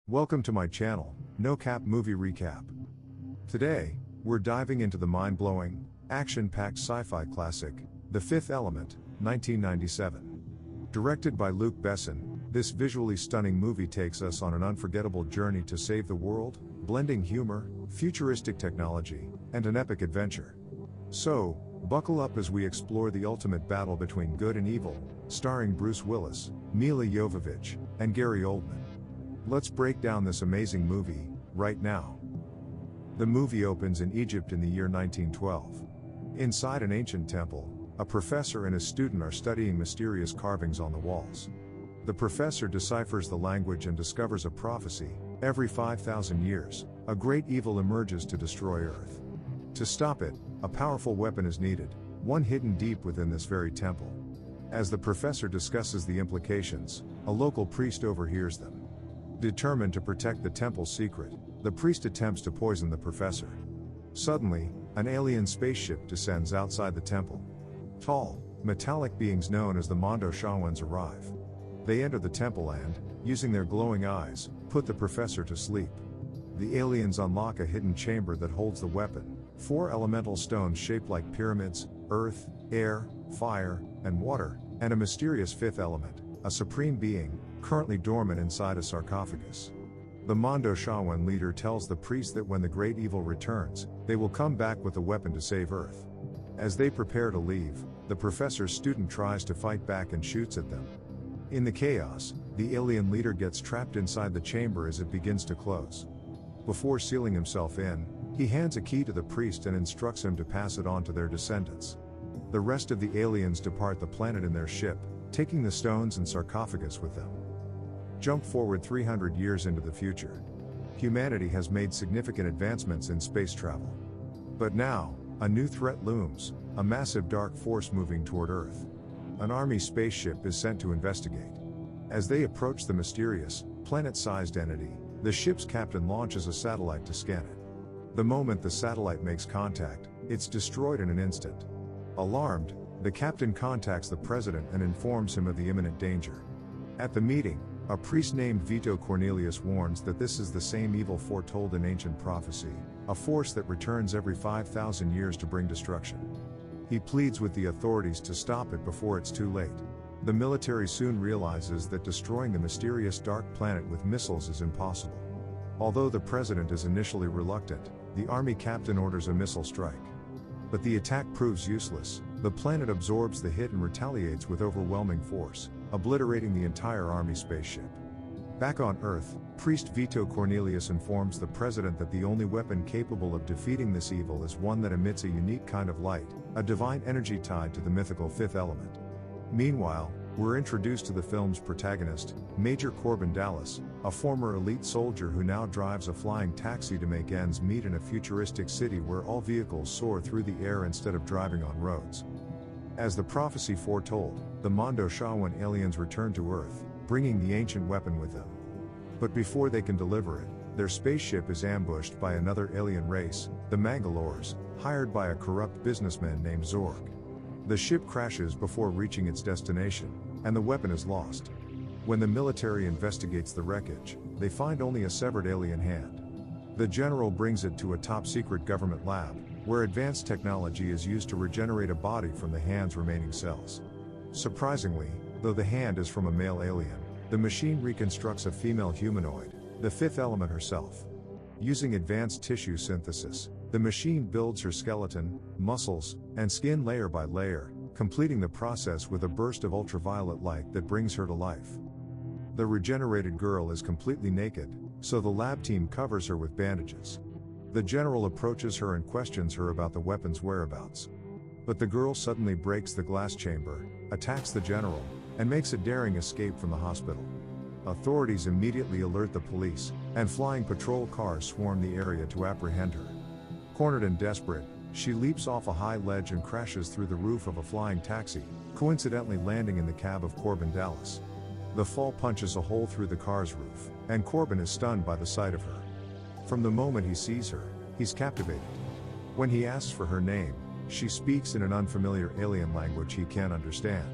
Welcome to my channel, Nocap Movie Recap. Today, we're diving into the mind-blowing, action-packed sci-fi classic, The Fifth Element, 1997. Directed by Luc Besson, this visually stunning movie takes us on an unforgettable journey to save the world, blending humor, futuristic technology, and an epic adventure. So, buckle up as we explore the ultimate battle between good and evil, starring Bruce Willis, Milla Jovovich, and Gary Oldman. Let's break down this amazing movie, right now. The movie opens in Egypt in the year 1912. Inside an ancient temple, a professor and his student are studying mysterious carvings on the walls. The professor deciphers the language and discovers a prophecy: every 5,000 years, a great evil emerges to destroy Earth. To stop it, a powerful weapon is needed, one hidden deep within this very temple. As the professor discusses the implications, a local priest overhears them. Determined to protect the temple's secret, the priest attempts to poison the professor. Suddenly, an alien spaceship descends outside the temple. Tall, metallic beings known as the Mondo Shawans arrive. They enter the temple and, using their glowing eyes, put the professor to sleep. The aliens unlock a hidden chamber that holds the weapon: 4 elemental stones shaped like pyramids, earth, air, fire, and water, and a mysterious fifth element, a supreme being, currently dormant inside a sarcophagus. The Mondo Shawan leader tells the priest that when the great evil returns, they will come back with a weapon to save Earth. As they prepare to leave, the professor's student tries to fight back and shoots at them. In the chaos, the alien leader gets trapped inside the chamber as it begins to close. Before sealing himself in, he hands a key to the priest and instructs him to pass it on to their descendants. The rest of the aliens depart the planet in their ship, taking the stones and sarcophagus with them. Jump forward 300 years into the future. Humanity has made significant advancements in space travel. But now, a new threat looms: a massive dark force moving toward Earth. An army spaceship is sent to investigate. As they approach the mysterious, planet-sized entity, the ship's captain launches a satellite to scan it. The moment the satellite makes contact, it's destroyed in an instant. Alarmed, the captain contacts the president and informs him of the imminent danger. At the meeting, a priest named Vito Cornelius warns that this is the same evil foretold in ancient prophecy, a force that returns every 5,000 years to bring destruction. He pleads with the authorities to stop it before it's too late. The military soon realizes that destroying the mysterious dark planet with missiles is impossible. Although the president is initially reluctant, the army captain orders a missile strike. But the attack proves useless. The planet absorbs the hit and retaliates with overwhelming force, obliterating the entire army spaceship. Back on Earth, Priest Vito Cornelius informs the president that the only weapon capable of defeating this evil is one that emits a unique kind of light, a divine energy tied to the mythical fifth element. Meanwhile, we're introduced to the film's protagonist, Major Korben Dallas, a former elite soldier who now drives a flying taxi to make ends meet in a futuristic city where all vehicles soar through the air instead of driving on roads. As the prophecy foretold, the Mondo Shawan aliens return to Earth, bringing the ancient weapon with them. But before they can deliver it, their spaceship is ambushed by another alien race, the Mangalores, hired by a corrupt businessman named Zorg. The ship crashes before reaching its destination, and the weapon is lost. When the military investigates the wreckage, they find only a severed alien hand. The general brings it to a top-secret government lab, where advanced technology is used to regenerate a body from the hand's remaining cells. Surprisingly, though the hand is from a male alien, the machine reconstructs a female humanoid, the fifth element herself. Using advanced tissue synthesis, the machine builds her skeleton, muscles, and skin layer by layer, completing the process with a burst of ultraviolet light that brings her to life. The regenerated girl is completely naked, so the lab team covers her with bandages. The general approaches her and questions her about the weapon's whereabouts. But the girl suddenly breaks the glass chamber, attacks the general, and makes a daring escape from the hospital. Authorities immediately alert the police, and flying patrol cars swarm the area to apprehend her. Cornered and desperate, she leaps off a high ledge and crashes through the roof of a flying taxi, coincidentally landing in the cab of Korben Dallas. The fall punches a hole through the car's roof, and Korben is stunned by the sight of her. From the moment he sees her, he's captivated. When he asks for her name, she speaks in an unfamiliar alien language he can't understand.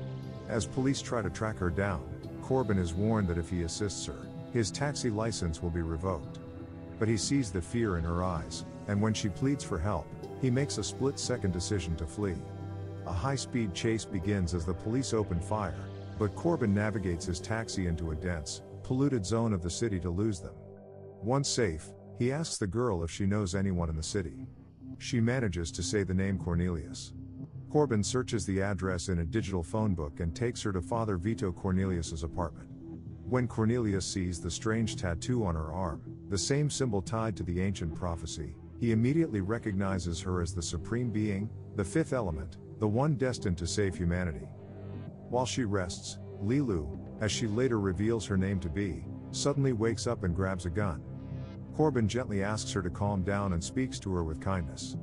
As police try to track her down, Korben is warned that if he assists her, His taxi license will be revoked. But he sees the fear in her eyes, and when she pleads for help, he makes a split-second decision to flee. A high-speed chase begins as the police open fire, but Korben navigates his taxi into a dense, polluted zone of the city to lose them. Once safe, he asks the girl if she knows anyone in the city. She manages to say the name Cornelius. Korben searches the address in a digital phone book and takes her to Father Vito Cornelius's apartment. When Cornelius sees the strange tattoo on her arm, the same symbol tied to the ancient prophecy, he immediately recognizes her as the supreme being, the fifth element, the one destined to save humanity. While she rests, Leeloo, as she later reveals her name to be, suddenly wakes up and grabs a gun. Korben gently asks her to calm down and speaks to her with kindness.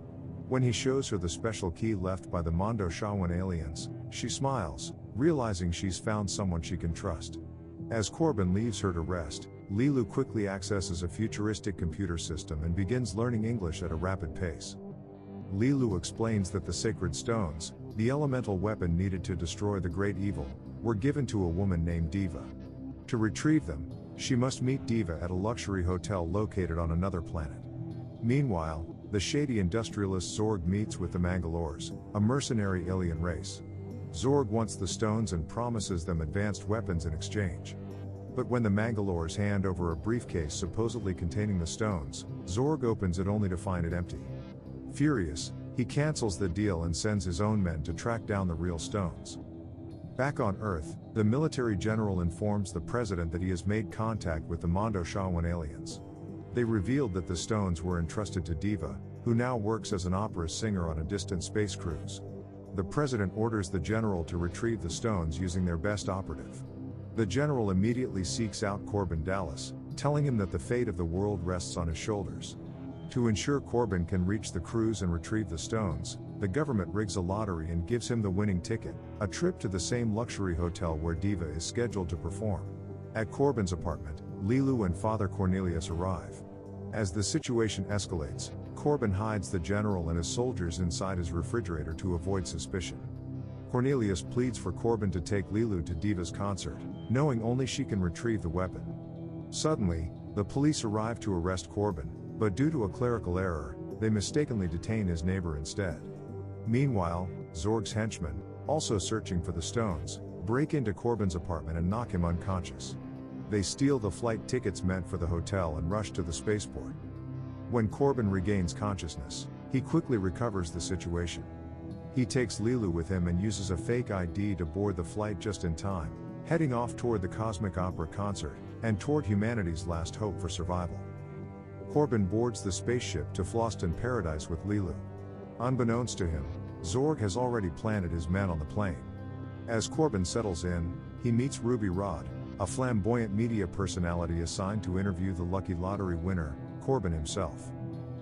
When he shows her the special key left by the Mondo Shawan aliens, she smiles, realizing she's found someone she can trust. As Korben leaves her to rest, Leeloo quickly accesses a futuristic computer system and begins learning English at a rapid pace. Leeloo explains that the sacred stones, the elemental weapon needed to destroy the great evil, were given to a woman named Diva. To retrieve them, she must meet Diva at a luxury hotel located on another planet. Meanwhile, the shady industrialist Zorg meets with the Mangalores, a mercenary alien race. Zorg wants the stones and promises them advanced weapons in exchange. But when the Mangalores hand over a briefcase supposedly containing the stones, Zorg opens it only to find it empty. Furious, he cancels the deal and sends his own men to track down the real stones. Back on Earth, the military general informs the president that he has made contact with the Mondo Shawan aliens. They revealed that the stones were entrusted to Diva, who now works as an opera singer on a distant space cruise. The president orders the general to retrieve the stones using their best operative. The general immediately seeks out Korben Dallas, telling him that the fate of the world rests on his shoulders. To ensure Korben can reach the cruise and retrieve the stones, the government rigs a lottery and gives him the winning ticket, a trip to the same luxury hotel where Diva is scheduled to perform. At Korben's apartment, Leeloo and Father Cornelius arrive. As the situation escalates, Korben hides the general and his soldiers inside his refrigerator to avoid suspicion. Cornelius pleads for Korben to take Leeloo to Diva's concert, knowing only she can retrieve the weapon. Suddenly, the police arrive to arrest Korben, but due to a clerical error, they mistakenly detain his neighbor instead. Meanwhile, Zorg's henchmen, also searching for the stones, break into Korben's apartment and knock him unconscious. They steal the flight tickets meant for the hotel and rush to the spaceport. When Korben regains consciousness, he quickly recovers the situation. He takes Leeloo with him and uses a fake ID to board the flight just in time, heading off toward the Cosmic Opera concert, and toward humanity's last hope for survival. Korben boards the spaceship to Floston Paradise with Leeloo. Unbeknownst to him, Zorg has already planted his men on the plane. As Korben settles in, he meets Ruby Rod, a flamboyant media personality assigned to interview the lucky lottery winner, Korben himself.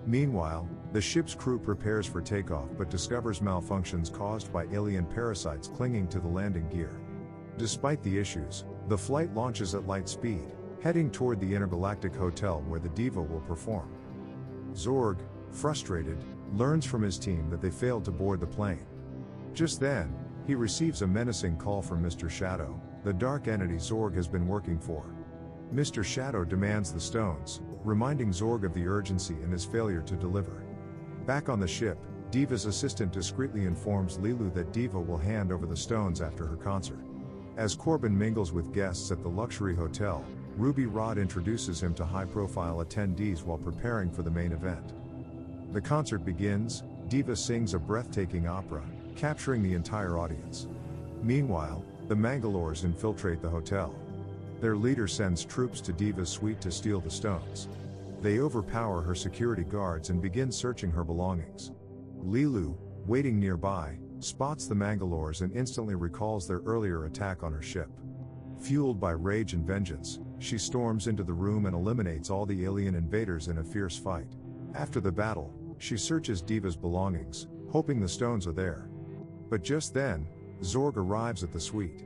Meanwhile, the ship's crew prepares for takeoff but discovers malfunctions caused by alien parasites clinging to the landing gear. Despite the issues, the flight launches at light speed, heading toward the intergalactic hotel where the Diva will perform. Zorg, frustrated, learns from his team that they failed to board the plane. Just then, he receives a menacing call from Mr. Shadow, the dark entity Zorg has been working for. Mr. Shadow demands the stones, reminding Zorg of the urgency and his failure to deliver. Back on the ship, Diva's assistant discreetly informs Leeloo that Diva will hand over the stones after her concert. As Korben mingles with guests at the luxury hotel, Ruby Rod introduces him to high-profile attendees while preparing for the main event. The concert begins, Diva sings a breathtaking opera, capturing the entire audience. Meanwhile, the Mangalores infiltrate the hotel. Their leader sends troops to Diva's suite to steal the stones. They overpower her security guards and begin searching her belongings. Leeloo, waiting nearby, spots the Mangalores and instantly recalls their earlier attack on her ship. Fueled by rage and vengeance, she storms into the room and eliminates all the alien invaders in a fierce fight. After the battle, she searches Diva's belongings, hoping the stones are there. But just then, Zorg arrives at the suite.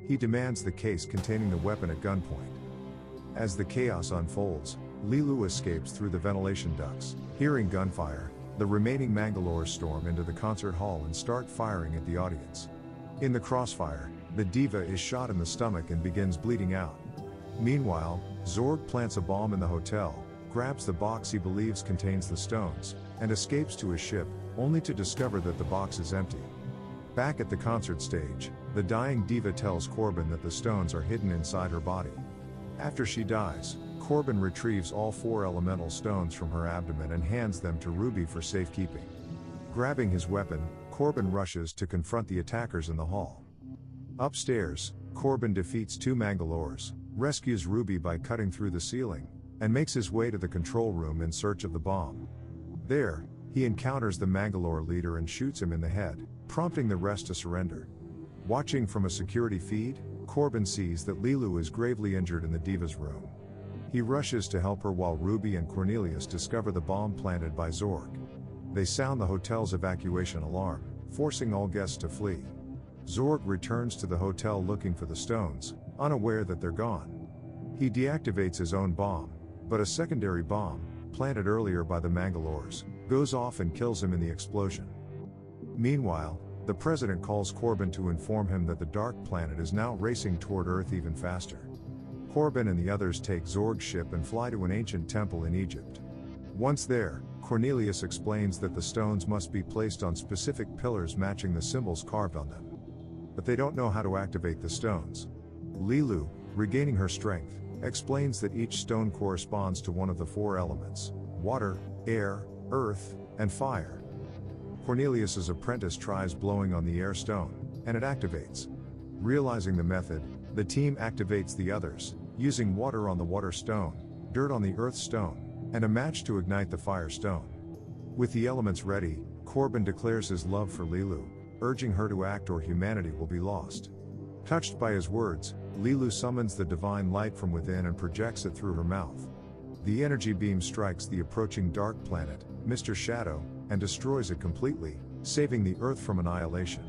He demands the case containing the weapon at gunpoint. As the chaos unfolds, Leeloo escapes through the ventilation ducts. Hearing gunfire, the remaining Mangalores storm into the concert hall and start firing at the audience. In the crossfire, the Diva is shot in the stomach and begins bleeding out. Meanwhile, Zorg plants a bomb in the hotel, grabs the box he believes contains the stones, and escapes to his ship, only to discover that the box is empty. Back at the concert stage, the dying diva tells Korben that the stones are hidden inside her body. After she dies, Korben retrieves all 4 elemental stones from her abdomen and hands them to Ruby for safekeeping. Grabbing his weapon, Korben rushes to confront the attackers in the hall. Upstairs, Korben defeats 2 Mangalores, rescues Ruby by cutting through the ceiling, and makes his way to the control room in search of the bomb. There, he encounters the Mangalore leader and shoots him in the head, prompting the rest to surrender. Watching from a security feed, Korben sees that Leeloo is gravely injured in the diva's room. He rushes to help her while Ruby and Cornelius discover the bomb planted by Zorg. They sound the hotel's evacuation alarm, forcing all guests to flee. Zorg returns to the hotel looking for the stones, unaware that they're gone. He deactivates his own bomb, but a secondary bomb, planted earlier by the Mangalores, goes off and kills him in the explosion. Meanwhile, the president calls Korben to inform him that the Dark Planet is now racing toward Earth even faster. Korben and the others take Zorg's ship and fly to an ancient temple in Egypt. Once there, Cornelius explains that the stones must be placed on specific pillars matching the symbols carved on them. But they don't know how to activate the stones. Leeloo, regaining her strength, explains that each stone corresponds to one of the 4 elements: water, air, earth, and fire. Cornelius's apprentice tries blowing on the air stone, and it activates. Realizing the method, the team activates the others, using water on the water stone, dirt on the earth stone, and a match to ignite the fire stone. With the elements ready, Korben declares his love for Leeloo, urging her to act or humanity will be lost. Touched by his words, Leeloo summons the divine light from within and projects it through her mouth. The energy beam strikes the approaching dark planet, Mr. Shadow, and destroys it completely, saving the Earth from annihilation.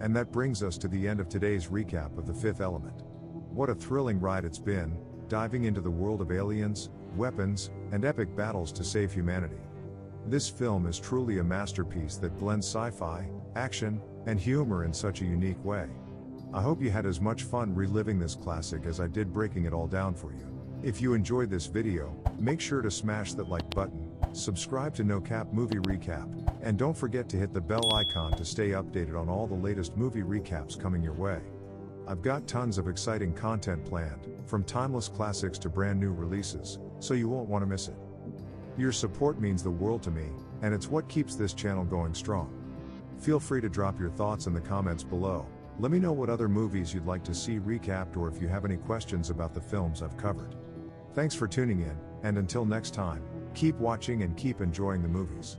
And that brings us to the end of today's recap of The Fifth Element. What a thrilling ride it's been, diving into the world of aliens, weapons, and epic battles to save humanity. This film is truly a masterpiece that blends sci-fi, action, and humor in such a unique way. I hope you had as much fun reliving this classic as I did breaking it all down for you. If you enjoyed this video, make sure to smash that like button, subscribe to Nocap Movie Recap, and don't forget to hit the bell icon to stay updated on all the latest movie recaps coming your way. I've got tons of exciting content planned, from timeless classics to brand new releases, so you won't want to miss it. Your support means the world to me, and it's what keeps this channel going strong. Feel free to drop your thoughts in the comments below. Let me know what other movies you'd like to see recapped, or if you have any questions about the films I've covered. Thanks for tuning in, and until next time, keep watching and keep enjoying the movies.